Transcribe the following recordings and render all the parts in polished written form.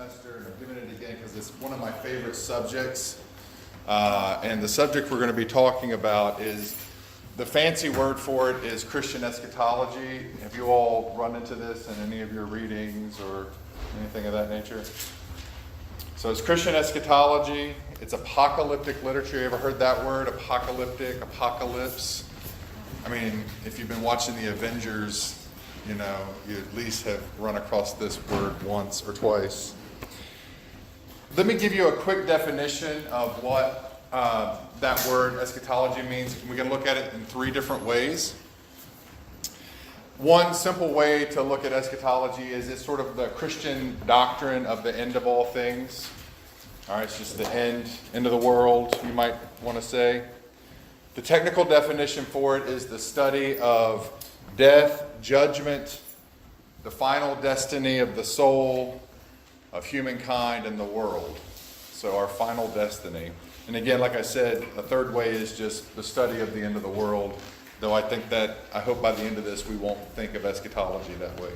semester, and I'm giving it again because it's one of my favorite subjects. And the subject we're going to be talking about is, the fancy word for it is Christian eschatology. Have you all run into this in any of your readings or anything of that nature? So it's Christian eschatology. It's apocalyptic literature. You ever heard that word? Apocalyptic, apocalypse. I mean, if you've been watching the Avengers, you know, you at least have run across this word once or twice. Let me give you a quick definition of what that word eschatology means. We can look at it in three different ways. One simple way to look at eschatology is it's sort of the Christian doctrine of the end of all things. All right, it's just the end of the world, you might want to say. The technical definition for it is the study of death, judgment, the final destiny of the soul, of humankind, and the world. So our final destiny. And again, like I said, a third way is just the study of the end of the world, though I hope by the end of this we won't think of eschatology that way.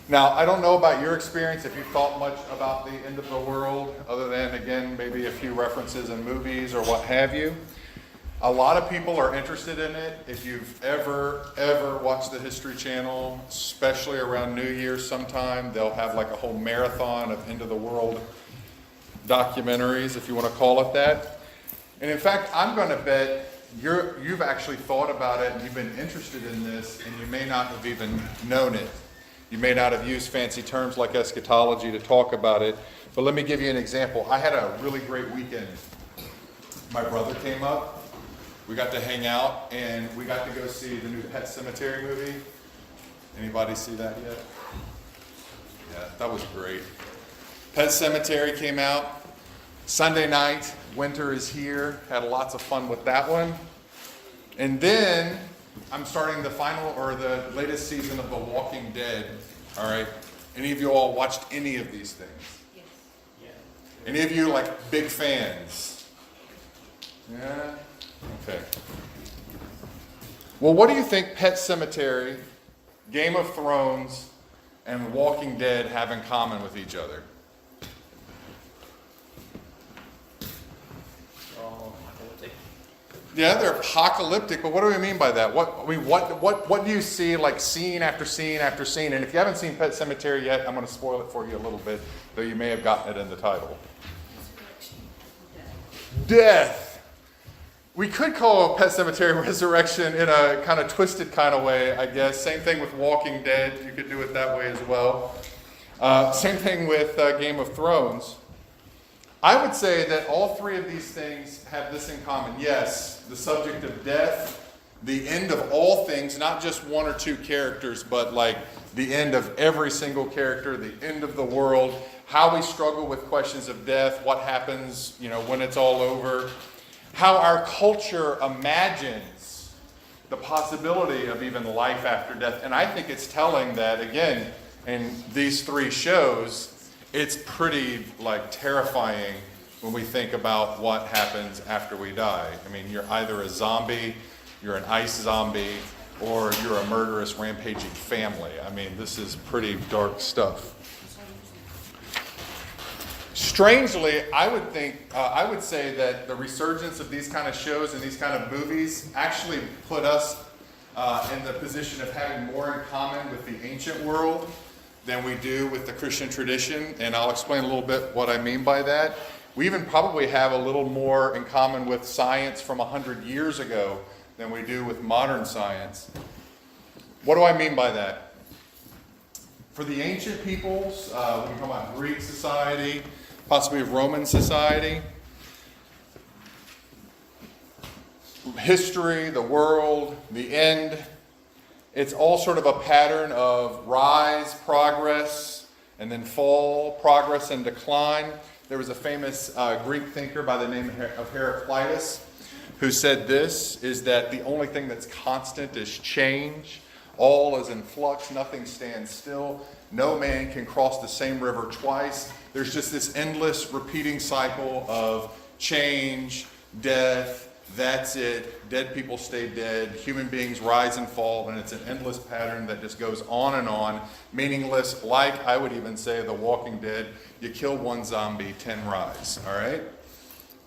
Now, I don't know about your experience, if you've thought much about the end of the world, other than, again, maybe a few references in movies or what have you. A lot of people are interested in it. If you've ever watched the History Channel, especially around New Year's sometime, they'll have like a whole marathon of end of the world documentaries, if you want to call it that. And in fact, I'm going to bet you've actually thought about it and you've been interested in this, and you may not have even known it. You may not have used fancy terms like eschatology to talk about it, but let me give you an example. I had a really great weekend. My brother came up, we got to hang out, and we got to go see the new Pet Sematary movie. Anybody see that yet? Yeah, that was great. Pet Sematary came out Sunday night. Winter is here. Had lots of fun with that one. And then I'm starting the latest season of The Walking Dead. All right. Any of you all watched any of these things? Yes. Yeah. Any of you like big fans? Yeah? Okay. Well, what do you think Pet Sematary, Game of Thrones, and Walking Dead have in common with each other? Yeah, they're apocalyptic, but what do we mean by that? What do you see, like scene after scene after scene? And if you haven't seen Pet Sematary yet, I'm going to spoil it for you a little bit, though you may have gotten it in the title. Death. We could call Pet Sematary Resurrection in a kind of twisted kind of way, I guess. Same thing with Walking Dead. You could do it that way as well. Same thing with Game of Thrones. I would say that all three of these things have this in common. Yes, the subject of death, the end of all things, not just one or two characters, but like the end of every single character, the end of the world, how we struggle with questions of death, what happens, when it's all over, how our culture imagines the possibility of even life after death. And I think it's telling that, again, in these three shows, it's pretty terrifying when we think about what happens after we die. I mean, you're either a zombie, you're an ice zombie, or you're a murderous, rampaging family. I mean, this is pretty dark stuff. Strangely, I would say that the resurgence of these kind of shows and these kind of movies actually put us in the position of having more in common with the ancient world than we do with the Christian tradition, and I'll explain a little bit what I mean by that. We even probably have a little more in common with science from 100 years ago than we do with modern science. What do I mean by that? For the ancient peoples, we can talk about Greek society, possibly Roman society, history, the world, the end. It's all sort of a pattern of rise, progress, and then fall, progress, and decline. There was a famous Greek thinker by the name of Heraclitus who said this, is that the only thing that's constant is change. All is in flux, nothing stands still. No man can cross the same river twice. There's just this endless repeating cycle of change, death, That's it. Dead people stay dead. Human beings rise and fall, and it's an endless pattern that just goes on, meaningless, like I would even say The Walking Dead. You kill one zombie, 10 rise, all right?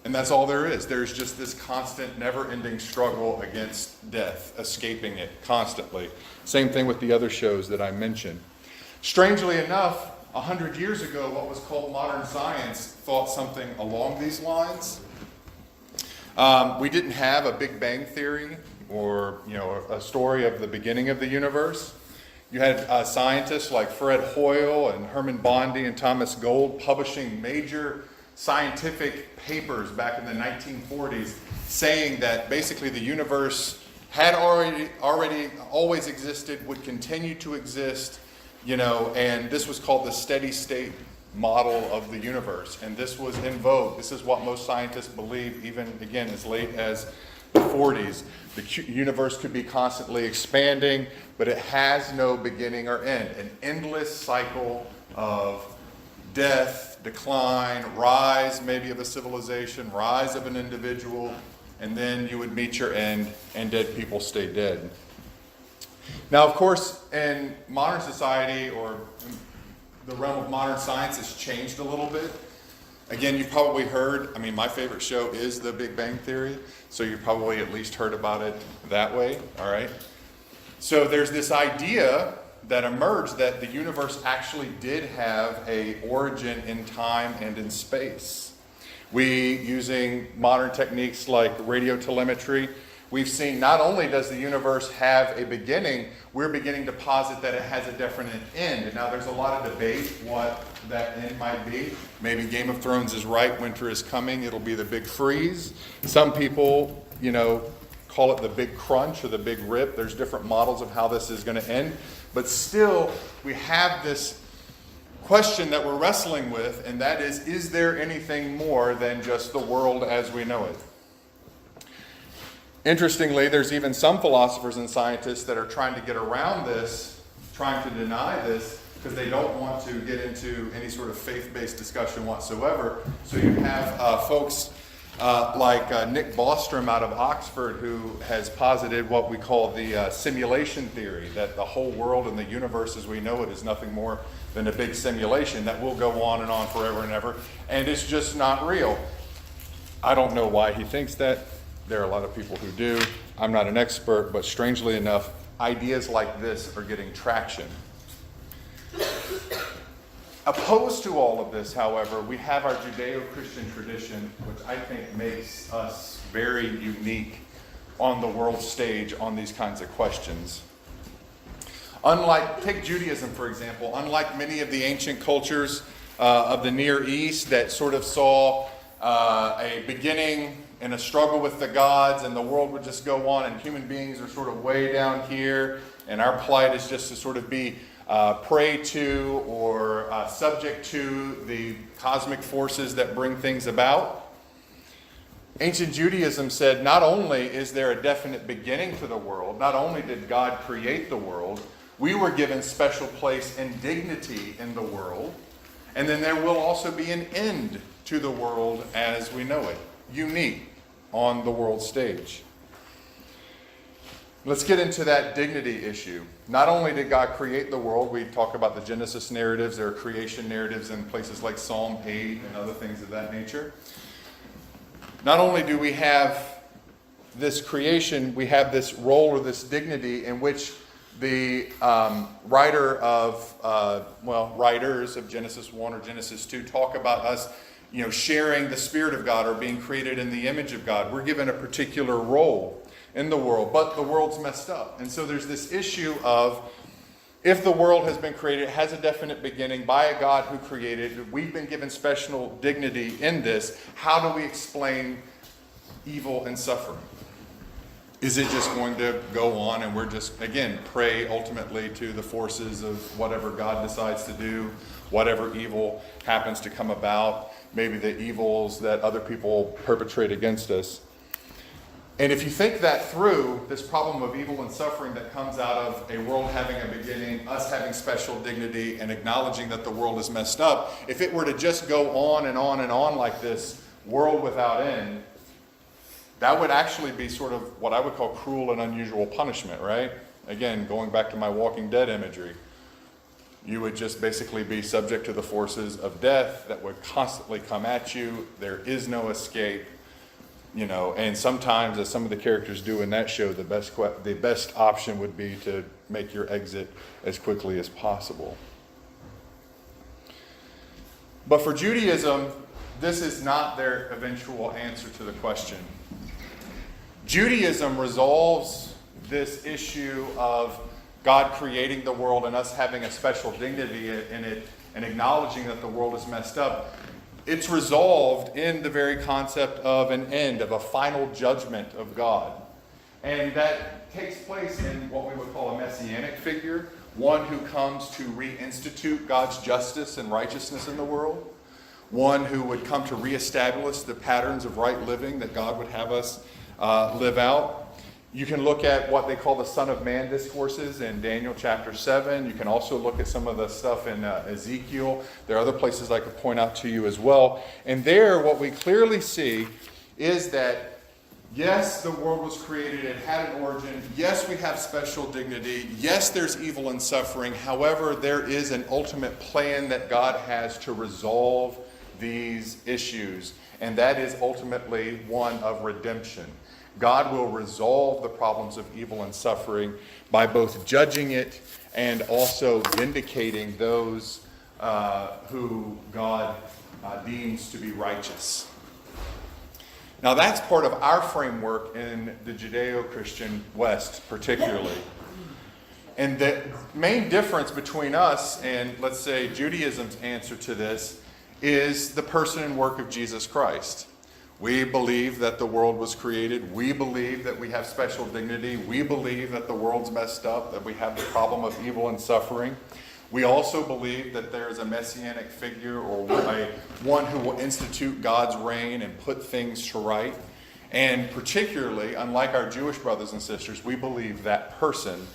And that's all there is. There's just this constant, never-ending struggle against death, escaping it constantly. Same thing with the other shows that I mentioned. Strangely enough, 100 years ago, what was called modern science thought something along these lines. We didn't have a Big Bang theory or, a story of the beginning of the universe. You had scientists like Fred Hoyle and Herman Bondi and Thomas Gold publishing major scientific papers back in the 1940s saying that basically the universe had already always existed, would continue to exist, and this was called the steady state model of the universe, and this was in vogue. This is what most scientists believe, even again as late as the 40s. The universe could be constantly expanding, but it has no beginning or end. An endless cycle of death, decline, rise maybe of a civilization, rise of an individual, and then you would meet your end, and dead people stay dead. Now, of course, in modern society, or the realm of modern science, has changed a little bit. Again, you've probably heard, my favorite show is The Big Bang Theory, so you probably at least heard about it that way, all right? So there's this idea that emerged that the universe actually did have an origin in time and in space. We, using modern techniques like radio telemetry, we've seen not only does the universe have a beginning, we're beginning to posit that it has a definite end. And now there's a lot of debate what that end might be. Maybe Game of Thrones is right, winter is coming, it'll be the big freeze. Some people, call it the big crunch or the big rip. There's different models of how this is going to end. But still, we have this question that we're wrestling with, and that is there anything more than just the world as we know it? Interestingly, there's even some philosophers and scientists that are trying to get around this, trying to deny this, because they don't want to get into any sort of faith-based discussion whatsoever. So you have folks like Nick Bostrom out of Oxford, who has posited what we call the simulation theory, that the whole world and the universe as we know it is nothing more than a big simulation that will go on and on forever and ever, and it's just not real. I don't know why he thinks that. There are a lot of people who do. I'm not an expert, but strangely enough, ideas like this are getting traction. Opposed to all of this, however, we have our Judeo-Christian tradition, which I think makes us very unique on the world stage on these kinds of questions. Take Judaism, for example. Unlike many of the ancient cultures of the Near East that sort of saw a beginning and a struggle with the gods, and the world would just go on, and human beings are sort of way down here, and our plight is just to sort of be prey to or subject to the cosmic forces that bring things about. Ancient Judaism said not only is there a definite beginning to the world, not only did God create the world, we were given special place and dignity in the world, and then there will also be an end to the world as we know it, unique on the world stage. Let's get into that dignity issue. Not only did God create the world, we talk about the Genesis narratives, there are creation narratives in places like Psalm 8 and other things of that nature. Not only do we have this creation, we have this role or this dignity in which the writers of Genesis 1 or Genesis 2 talk about us, sharing the Spirit of God or being created in the image of God. We're given a particular role in the world, but the world's messed up. And so there's this issue of, if the world has been created, it has a definite beginning by a God who created it, we've been given special dignity in this, how do we explain evil and suffering? Is it just going to go on and we're just, again, prey ultimately to the forces of whatever God decides to do, whatever evil happens to come about, maybe the evils that other people perpetrate against us? And if you think that through, this problem of evil and suffering that comes out of a world having a beginning, us having special dignity, and acknowledging that the world is messed up, if it were to just go on and on and on like this, world without end, that would actually be sort of what I would call cruel and unusual punishment, right? Again, going back to my Walking Dead imagery, you would just basically be subject to the forces of death that would constantly come at you. There is no escape, and sometimes, as some of the characters do in that show, the best option would be to make your exit as quickly as possible. But for Judaism, this is not their eventual answer to the question. Judaism resolves this issue of God creating the world and us having a special dignity in it and acknowledging that the world is messed up. It's resolved in the very concept of an end, of a final judgment of God. And that takes place in what we would call a messianic figure, one who comes to reinstitute God's justice and righteousness in the world, one who would come to reestablish the patterns of right living that God would have us live out. You can look at what they call the Son of Man discourses in Daniel chapter 7. You can also look at some of the stuff in Ezekiel. There are other places I could point out to you as well. And there, what we clearly see is that, yes, the world was created, it had an origin. Yes, we have special dignity. Yes, there's evil and suffering. However, there is an ultimate plan that God has to resolve these issues. And that is ultimately one of redemption. God will resolve the problems of evil and suffering by both judging it and also vindicating those who God deems to be righteous. Now that's part of our framework in the Judeo-Christian West particularly. And the main difference between us and, let's say, Judaism's answer to this is the person and work of Jesus Christ. We believe that the world was created. We believe that we have special dignity. We believe that the world's messed up, that we have the problem of evil and suffering. We also believe that there is a messianic figure or one who will institute God's reign and put things to right. And particularly, unlike our Jewish brothers and sisters, we believe that person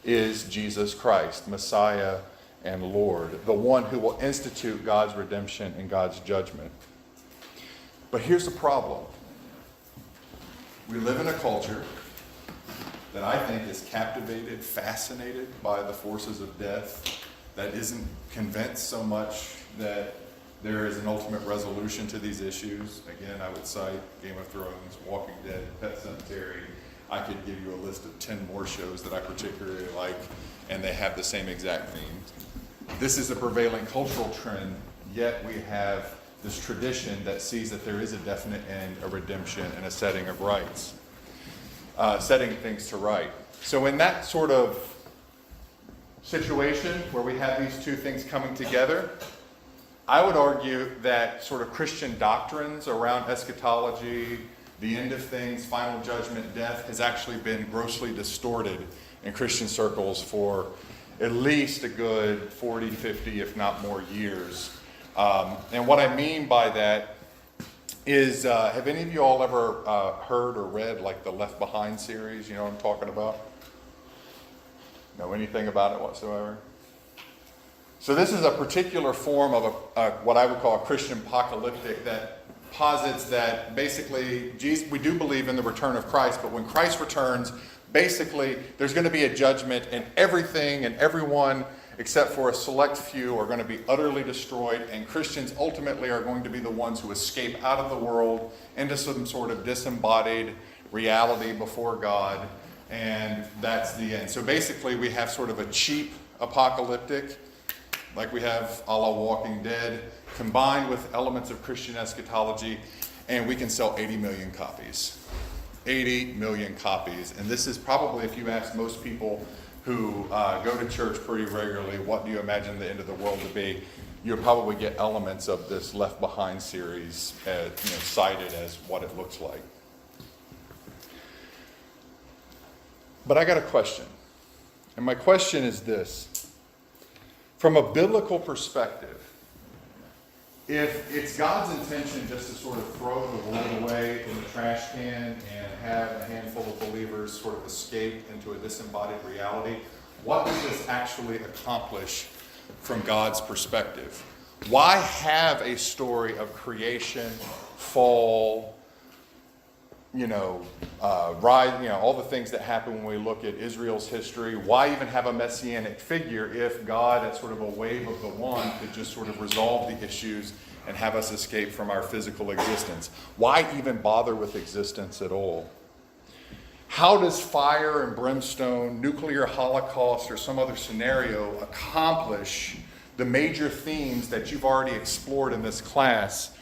is Jesus Christ, Messiah and Lord, the one who will institute God's redemption and God's judgment. But here's the problem. We live in a culture that I think is captivated, fascinated by the forces of death, that isn't convinced so much that there is an ultimate resolution to these issues. Again, I would cite Game of Thrones, Walking Dead, Pet Sematary. I could give you a list of 10 more shows that I particularly like, and they have the same exact themes. This is a prevailing cultural trend, yet we have this tradition that sees that there is a definite end, a redemption, and a setting of rights, setting things to right. So in that sort of situation where we have these two things coming together, I would argue that sort of Christian doctrines around eschatology, the end of things, final judgment, death, has actually been grossly distorted in Christian circles for at least a good 40, 50, if not more years. And what I mean by that is, have any of you all ever heard or read like the Left Behind series? You know what I'm talking about? Know anything about it whatsoever? So this is a particular form of what I would call a Christian apocalyptic that posits that basically we do believe in the return of Christ, but when Christ returns, basically there's going to be a judgment and everything and everyone except for a select few are going to be utterly destroyed, and Christians ultimately are going to be the ones who escape out of the world into some sort of disembodied reality before God, and that's the end. So basically we have sort of a cheap apocalyptic, like we have a la Walking Dead, combined with elements of Christian eschatology, and we can sell 80 million copies. 80 million copies. And this is probably, if you ask most people who go to church pretty regularly, what do you imagine the end of the world to be? You'll probably get elements of this Left Behind series cited as what it looks like. But I got a question. And my question is this. From a biblical perspective, if it's God's intention just to sort of throw the world away in the trash can and have a handful of believers sort of escape into a disembodied reality, what does this actually accomplish from God's perspective? Why have a story of creation, fall, all the things that happen when we look at Israel's history. Why even have a messianic figure if God, at sort of a wave of the wand, could just sort of resolve the issues and have us escape from our physical existence? Why even bother with existence at all? How does fire and brimstone, nuclear holocaust, or some other scenario accomplish the major themes that you've already explored in this class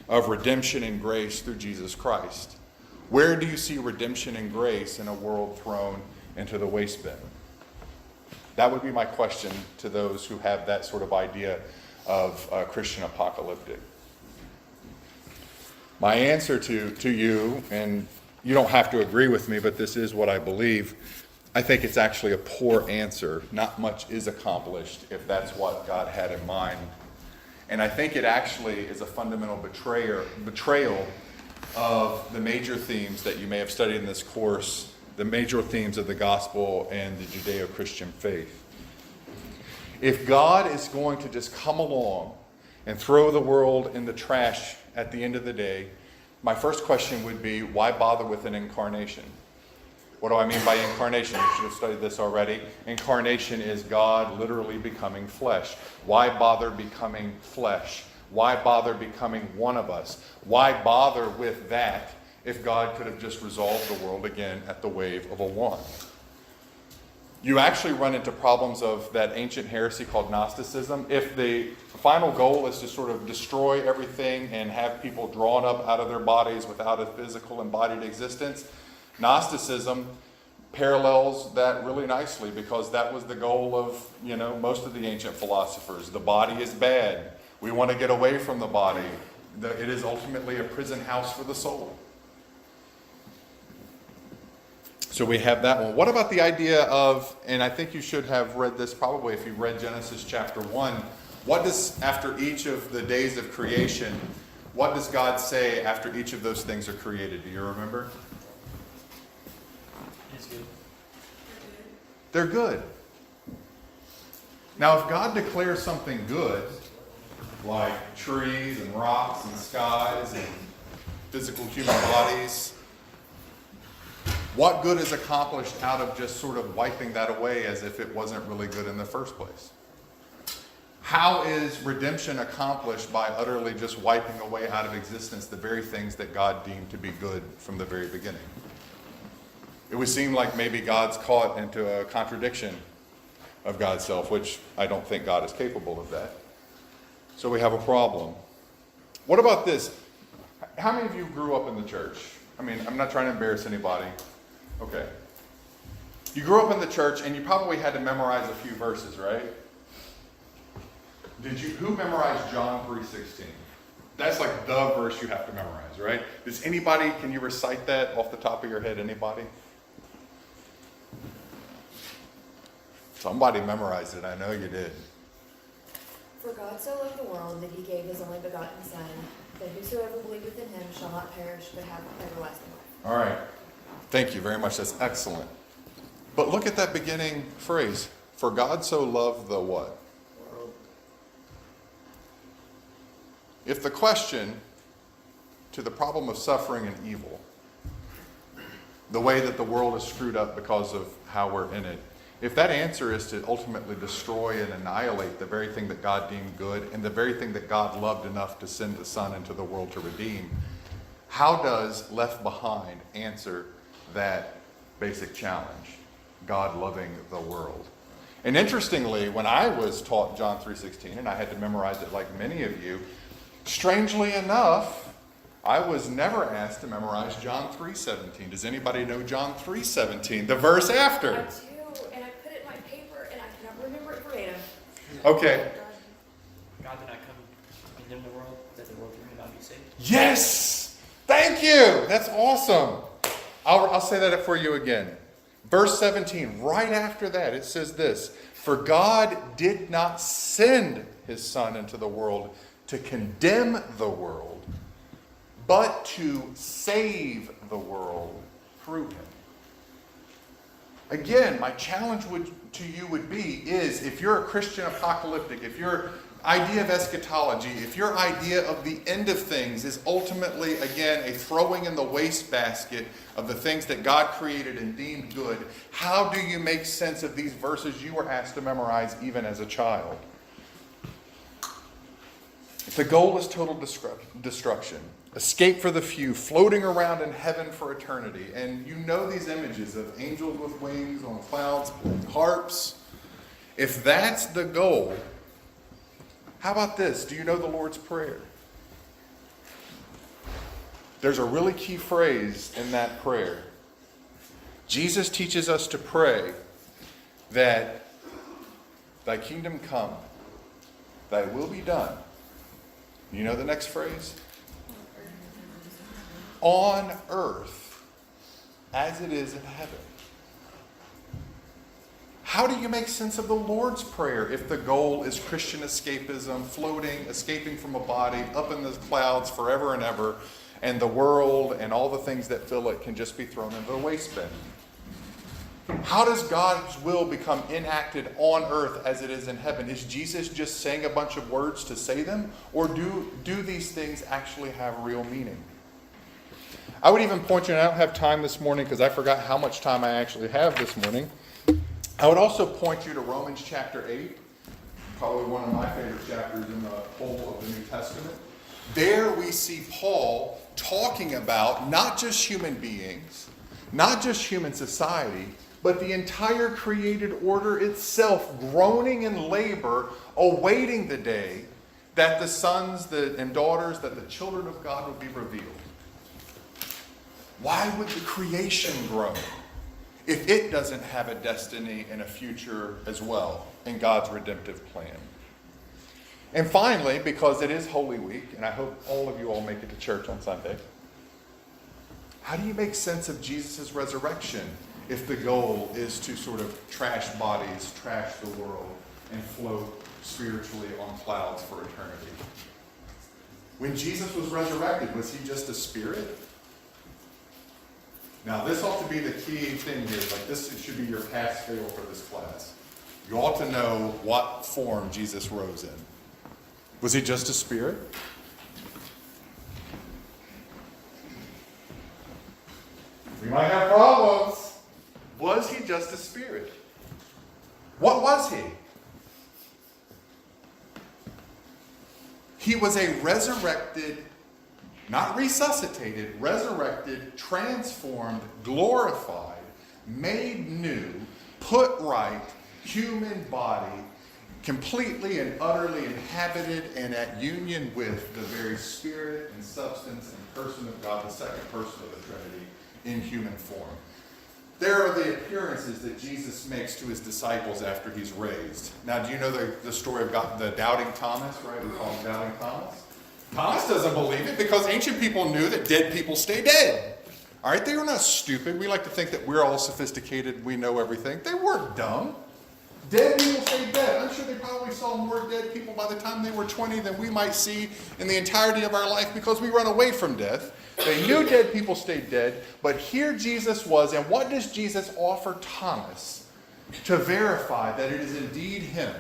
of redemption and grace through Jesus Christ? Where do you see redemption and grace in a world thrown into the waste bin? That would be my question to those who have that sort of idea of Christian apocalyptic. My answer to you, and you don't have to agree with me, but this is what I believe. I think it's actually a poor answer. Not much is accomplished if that's what God had in mind. And I think it actually is a fundamental betrayal of the major themes that you may have studied in this course, the major themes of the gospel and the Judeo-Christian faith. If God is going to just come along and throw the world in the trash at the end of the day, my first question would be, why bother with an incarnation? What do I mean by incarnation? You should have studied this already. Incarnation is God literally becoming flesh. Why bother becoming flesh? Why bother becoming one of us? Why bother with that if God could have just resolved the world again at the wave of a wand? You actually run into problems of that ancient heresy called Gnosticism. If the final goal is to sort of destroy everything and have people drawn up out of their bodies without a physical embodied existence, Gnosticism parallels that really nicely, because that was the goal of, most of the ancient philosophers. The body is bad. We want to get away from the body. It is ultimately a prison house for the soul. So we have that one. What about the idea of, and I think you should have read this probably if you read Genesis chapter 1, what does, after each of the days of creation, what does God say after each of those things are created? Do you remember? It's good. They're good. Now, if God declares something good, like trees and rocks and skies and physical human bodies, what good is accomplished out of just sort of wiping that away as if it wasn't really good in the first place? How is redemption accomplished by utterly just wiping away out of existence the very things that God deemed to be good from the very beginning? It would seem like maybe God's caught into a contradiction of God's self, which I don't think God is capable of that. So we have a problem. What about this? How many of you grew up in the church? I mean, I'm not trying to embarrass anybody. Okay. You grew up in the church and you probably had to memorize a few verses, right? Who memorized John 3:16? That's like the verse you have to memorize, right? Can you recite that off the top of your head, anybody? Somebody memorized it, I know you did. For God so loved the world that he gave his only begotten Son, that whosoever believeth in him shall not perish but have everlasting life. All right. Thank you very much. That's excellent. But look at that beginning phrase. For God so loved the what? World. If the question to the problem of suffering and evil, the way that the world is screwed up because of how we're in it, if that answer is to ultimately destroy and annihilate the very thing that God deemed good and the very thing that God loved enough to send the Son into the world to redeem, how does Left Behind answer that basic challenge? God loving the world. And interestingly, when I was taught John 3:16, and I had to memorize it like many of you, strangely enough, I was never asked to memorize John 3:17. Does anybody know John 3:17, the verse after? I do, and I put it in my paper, and I cannot remember it verbatim. Okay. God did not come to condemn the world, that the world through him might be saved. Yes! Thank you! That's awesome. I'll say that for you again. Verse 17, right after that, it says this: For God did not send his Son into the world to condemn the world, but to save the world through him. Again, my challenge to you would be, if you're a Christian apocalyptic, if you're idea of eschatology, if your idea of the end of things is ultimately, again, a throwing in the wastebasket of the things that God created and deemed good, how do you make sense of these verses you were asked to memorize even as a child? If the goal is total destruction, escape for the few, floating around in heaven for eternity, and you know these images of angels with wings on clouds playing harps, if that's the goal, how about this? Do you know the Lord's Prayer? There's a really key phrase in that prayer. Jesus teaches us to pray that thy kingdom come, thy will be done. You know the next phrase? On earth as it is in heaven. How do you make sense of the Lord's Prayer if the goal is Christian escapism, floating, escaping from a body, up in the clouds forever and ever, and the world and all the things that fill it can just be thrown into the waste bin? How does God's will become enacted on earth as it is in heaven? Is Jesus just saying a bunch of words to say them? Or do these things actually have real meaning? I would even point you, and I don't have time this morning because I forgot how much time I actually have this morning. I would also point you to Romans chapter 8, probably one of my favorite chapters in the whole of the New Testament. There we see Paul talking about not just human beings, not just human society, but the entire created order itself groaning in labor, awaiting the day that the sons and daughters, that the children of God would be revealed. Why would the creation groan if it doesn't have a destiny and a future as well in God's redemptive plan? And finally, because it is Holy Week, and I hope all of you all make it to church on Sunday, how do you make sense of Jesus' resurrection if the goal is to sort of trash bodies, trash the world, and float spiritually on clouds for eternity? When Jesus was resurrected, was he just a spirit? Now, this ought to be the key thing here. Like, this should be your pass-fail for this class. You ought to know what form Jesus rose in. Was he just a spirit? We might have problems. Was he just a spirit? What was he? He was a resurrected, not resuscitated, resurrected, transformed, glorified, made new, put right, human body, completely and utterly inhabited and at union with the very spirit and substance and person of God, the second person of the Trinity, in human form. There are the appearances that Jesus makes to his disciples after he's raised. Now, do you know the story of the doubting Thomas, right? We call him doubting Thomas. Thomas doesn't believe it because ancient people knew that dead people stay dead. All right, they were not stupid. We like to think that we're all sophisticated, we know everything. They weren't dumb. Dead people stay dead. I'm sure they probably saw more dead people by the time they were 20 than we might see in the entirety of our life because we run away from death. They knew dead people stayed dead, but here Jesus was, and what does Jesus offer Thomas to verify that it is indeed him,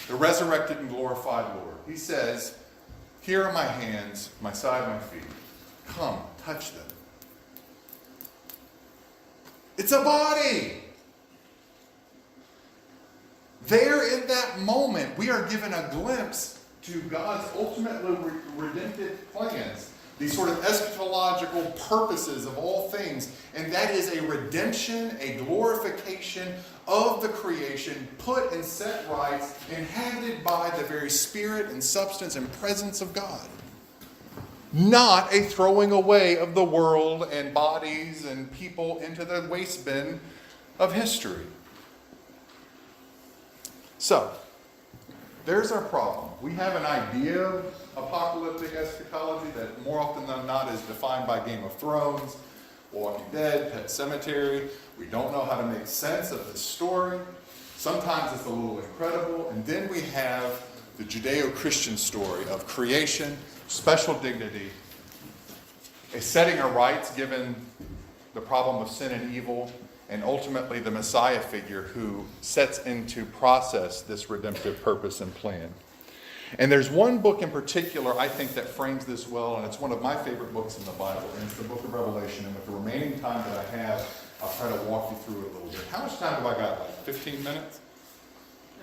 the resurrected and glorified Lord? He says, here are my hands, my side, my feet. Come, touch them. It's a body. There in that moment, we are given a glimpse to God's ultimately redemptive plans, these sort of eschatological purposes of all things, and that is a redemption, a glorification of the creation, put and set right, inhabited by the very spirit and substance and presence of God. Not a throwing away of the world and bodies and people into the waste bin of history. So, there's our problem. We have an idea of apocalyptic eschatology that more often than not is defined by Game of Thrones, Walking Dead, Pet Sematary. We don't know how to make sense of this story. Sometimes it's a little incredible. And then we have the Judeo-Christian story of creation, special dignity, a setting of rights given the problem of sin and evil, and ultimately the Messiah figure who sets into process this redemptive purpose and plan. And there's one book in particular I think that frames this well, and it's one of my favorite books in the Bible, and it's the book of Revelation. And with the remaining time that I have, I'll try to walk you through it a little bit. How much time have I got? Like 15 minutes?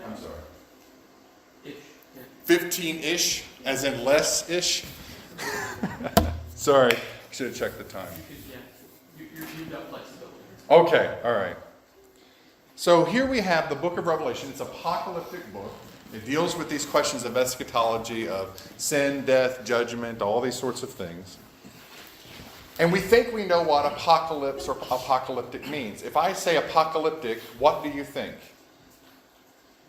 I'm sorry. Ish. Yeah. 15-ish, as in less-ish? Sorry, should have checked the time. You've got flexibility. Okay, all right. So here we have the book of Revelation. It's an apocalyptic book. It deals with these questions of eschatology, of sin, death, judgment, all these sorts of things. And we think we know what apocalypse or apocalyptic means. If I say apocalyptic, what do you think?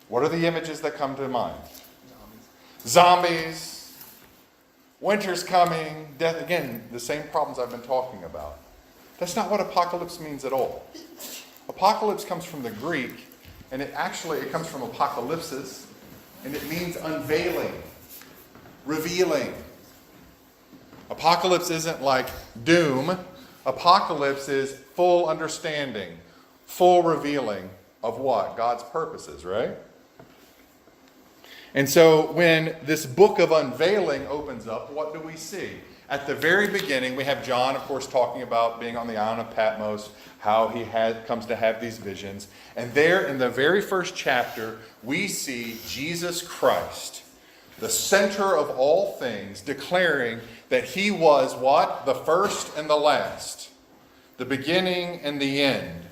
What are the images that come to mind? Zombies, winter's coming, death. Again, the same problems I've been talking about. That's not what apocalypse means at all. Apocalypse comes from the Greek, and it comes from apocalypsis, and it means unveiling, revealing. Apocalypse isn't like doom. Apocalypse is full understanding, full revealing of what? God's purposes, right? And so when this book of unveiling opens up, what do we see? At the very beginning, we have John, of course, talking about being on the island of Patmos, how he comes to have these visions. And there in the very first chapter, we see Jesus Christ, the center of all things, declaring that he was what? The first and the last, the beginning and the end,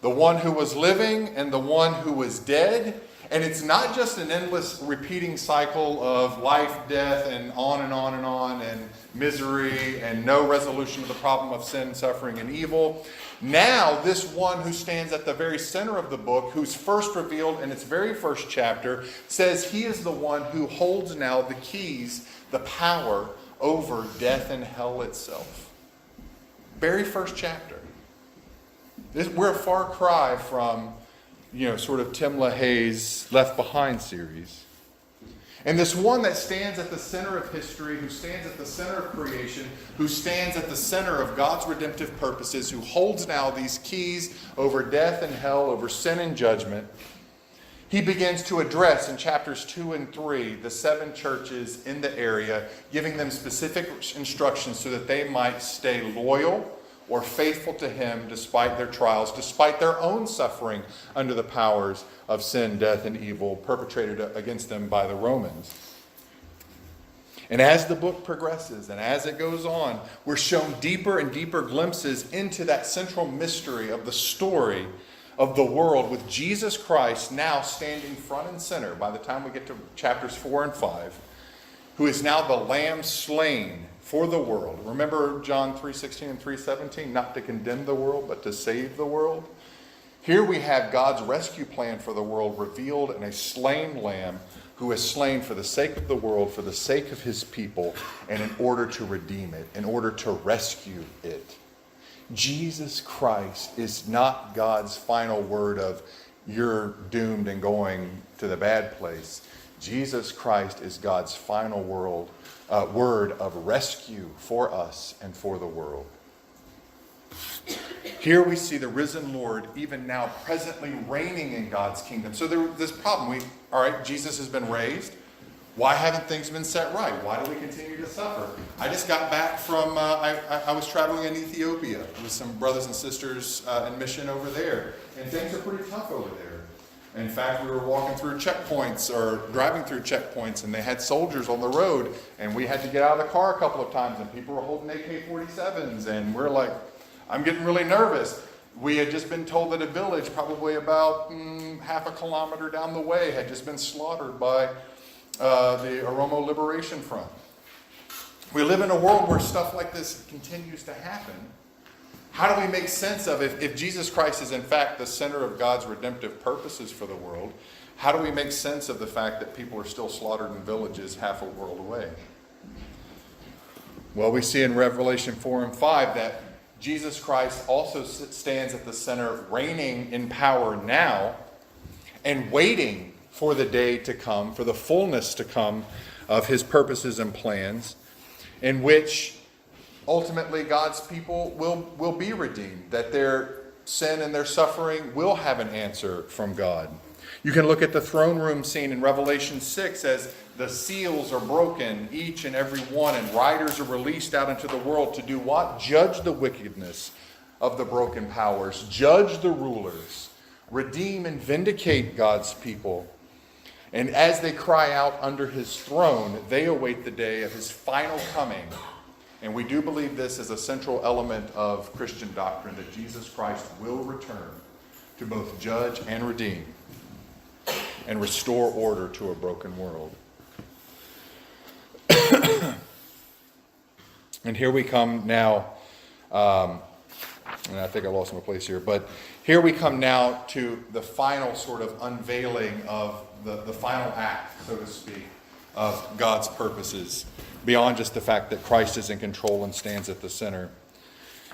the one who was living and the one who was dead. And it's not just an endless repeating cycle of life, death, and on and on and on, and misery, and no resolution of the problem of sin, suffering, and evil. Now, this one who stands at the very center of the book, who's first revealed in its very first chapter, says he is the one who holds now the keys, the power over death and hell itself. Very first chapter. We're a far cry from sort of Tim LaHaye's Left Behind series. And this one that stands at the center of history, who stands at the center of creation, who stands at the center of God's redemptive purposes, who holds now these keys over death and hell, over sin and judgment, he begins to address in chapters 2 and 3 the 7 churches in the area, giving them specific instructions so that they might stay loyal or faithful to him despite their trials, despite their own suffering under the powers of sin, death, and evil perpetrated against them by the Romans. And as the book progresses and as it goes on, we're shown deeper and deeper glimpses into that central mystery of the story of the world, with Jesus Christ now standing front and center by the time we get to chapters 4 and 5, who is now the Lamb slain for the world. Remember John 3:16 and 3:17, not to condemn the world, but to save the world. Here we have God's rescue plan for the world revealed in a slain lamb who is slain for the sake of the world, for the sake of his people, and in order to redeem it, in order to rescue it. Jesus Christ is not God's final word of you're doomed and going to the bad place. Jesus Christ is God's final word of rescue for us and for the world. Here we see the risen Lord even now presently reigning in God's kingdom. So there's this problem. All right, Jesus has been raised. Why haven't things been set right? Why do we continue to suffer? I just got back from, I was traveling in Ethiopia with some brothers and sisters in mission over there. And things are pretty tough over there. In fact, we were walking through checkpoints or driving through checkpoints, and they had soldiers on the road, and we had to get out of the car a couple of times, and people were holding AK-47s, and we're like, I'm getting really nervous. We had just been told that a village probably about half a kilometer down the way had just been slaughtered by the Oromo Liberation Front. We live in a world where stuff like this continues to happen. How do we make sense of it? If Jesus Christ is in fact the center of God's redemptive purposes for the world, how do we make sense of the fact that people are still slaughtered in villages half a world away? Well, we see in Revelation 4 and 5 that Jesus Christ also stands at the center, reigning in power now and waiting for the day to come, for the fullness to come of his purposes and plans, in which ultimately God's people will be redeemed, that their sin and their suffering will have an answer from God. You can look at the throne room scene in Revelation 6 as the seals are broken, each and every one, and riders are released out into the world to do what? Judge the wickedness of the broken powers, judge the rulers, redeem and vindicate God's people. And as they cry out under his throne, they await the day of his final coming. And we do believe this is a central element of Christian doctrine, that Jesus Christ will return to both judge and redeem and restore order to a broken world. And here we come now, and I think I lost my place here, but here we come now to the final sort of unveiling of the final act, so to speak, of God's purposes, beyond just the fact that Christ is in control and stands at the center.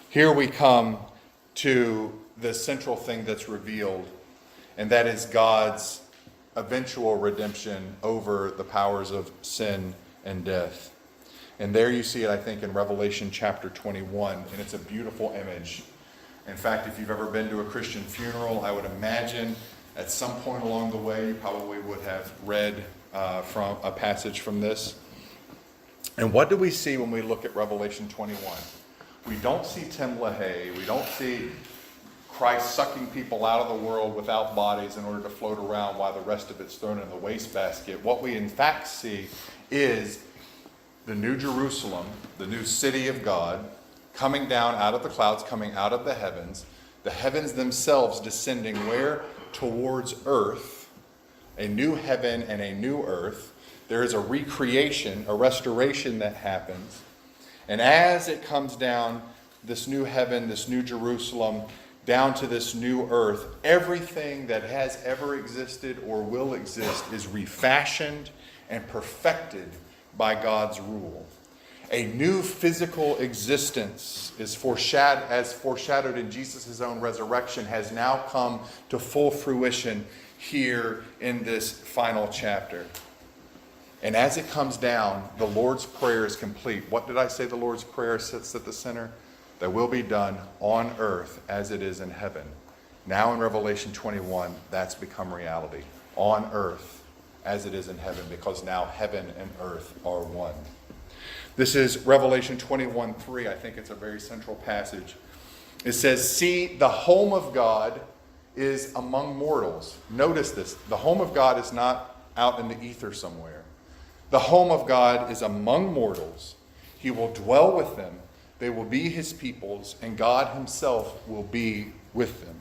Here we come to the central thing that's revealed, and that is God's eventual redemption over the powers of sin and death. And there you see it, I think, in Revelation chapter 21, and it's a beautiful image. In fact, if you've ever been to a Christian funeral, I would imagine at some point along the way you probably would have read from a passage from this. And what do we see when we look at Revelation 21? We don't see Tim LaHaye. We don't see Christ sucking people out of the world without bodies in order to float around while the rest of it's thrown in the wastebasket. What we in fact see is the New Jerusalem, the new city of God, coming down out of the clouds, coming out of the heavens themselves descending where? Towards earth, a new heaven and a new earth. There is a recreation, a restoration that happens. And as it comes down, this new heaven, this new Jerusalem, down to this new earth, everything that has ever existed or will exist is refashioned and perfected by God's rule. A new physical existence is foreshadowed in Jesus' own resurrection, has now come to full fruition here in this final chapter. And as it comes down, the Lord's Prayer is complete. What did I say the Lord's Prayer sits at the center? That will be done on earth as it is in heaven. Now in Revelation 21, that's become reality. On earth as it is in heaven, because now heaven and earth are one. This is Revelation 21:3. I think it's a very central passage. It says, "See, the home of God is among mortals." Notice this. The home of God is not out in the ether somewhere. The home of God is among mortals. He will dwell with them. They will be his peoples, and God himself will be with them.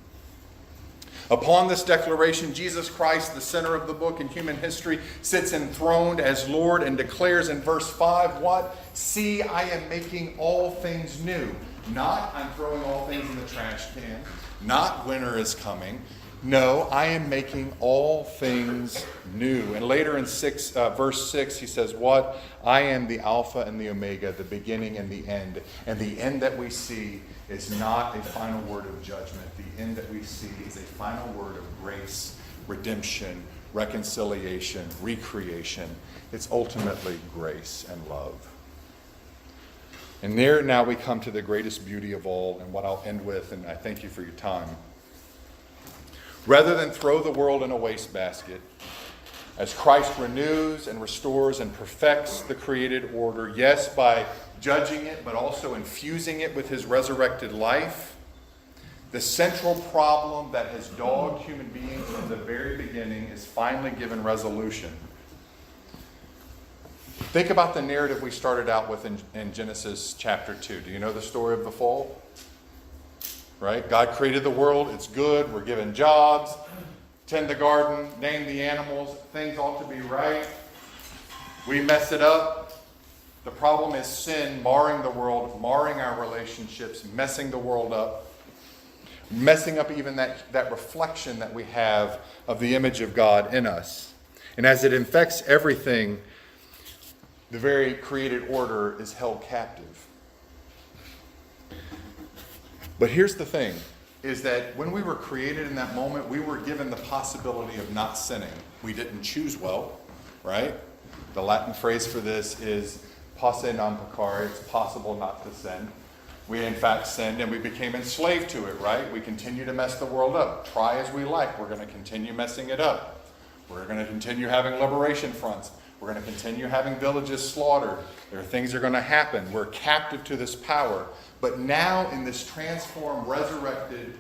Upon this declaration, Jesus Christ, the center of the book in human history, sits enthroned as Lord and declares in verse 5, what? "See, I am making all things new." Not, I'm throwing all things in the trash can. Not, winter is coming. No, I am making all things new. And later in verse 6, he says, what? "I am the Alpha and the Omega, the beginning and the end." And the end that we see is not a final word of judgment. The end that we see is a final word of grace, redemption, reconciliation, recreation. It's ultimately grace and love. And there now we come to the greatest beauty of all, and what I'll end with, and I thank you for your time. Rather than throw the world in a wastebasket, as Christ renews and restores and perfects the created order, yes, by judging it, but also infusing it with his resurrected life, the central problem that has dogged human beings from the very beginning is finally given resolution. Think about the narrative we started out with in Genesis chapter 2. Do you know the story of the fall? Right? God created the world. It's good. We're given jobs. Tend the garden. Name the animals. Things ought to be right. We mess it up. The problem is sin marring the world, marring our relationships, messing the world up, messing up even that reflection that we have of the image of God in us. And as it infects everything, the very created order is held captive. But here's the thing, is that when we were created in that moment, we were given the possibility of not sinning. We didn't choose well, right? The Latin phrase for this is posse non peccare, it's possible not to sin. We in fact sinned and we became enslaved to it, right? We continue to mess the world up. Try as we like, we're going to continue messing it up. We're going to continue having liberation fronts. We're going to continue having villages slaughtered. There are things that are going to happen. We're captive to this power. But now in this transformed, resurrected,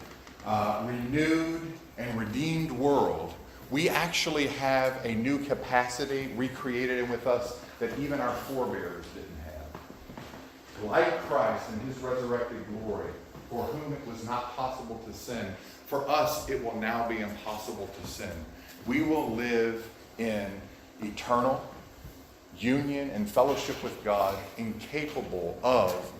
renewed, and redeemed world, we actually have a new capacity recreated with us that even our forebears didn't have. Like Christ in his resurrected glory, for whom it was not possible to sin, for us it will now be impossible to sin. We will live in eternal union and fellowship with God, incapable of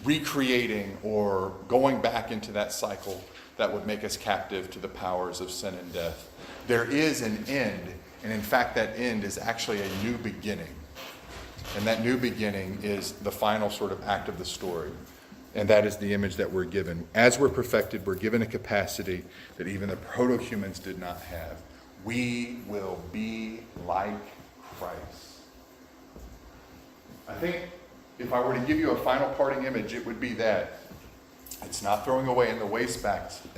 recreating or going back into that cycle that would make us captive to the powers of sin and death. There is an end, and in fact that end is actually a new beginning. And that new beginning is the final sort of act of the story. And that is the image that we're given. As we're perfected, we're given a capacity that even the proto-humans did not have. We will be like Christ. I think if I were to give you a final parting image, it would be that. It's not throwing away in the wastebasket.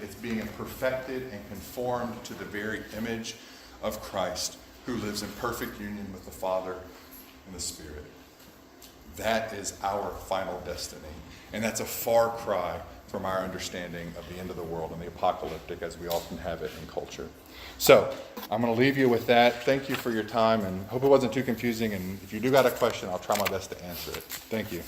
It's being perfected and conformed to the very image of Christ, who lives in perfect union with the Father and the Spirit. That is our final destiny. And that's a far cry from our understanding of the end of the world and the apocalyptic as we often have it in culture. So, I'm going to leave you with that. Thank you for your time, and hope it wasn't too confusing. And if you do got a question, I'll try my best to answer it. Thank you.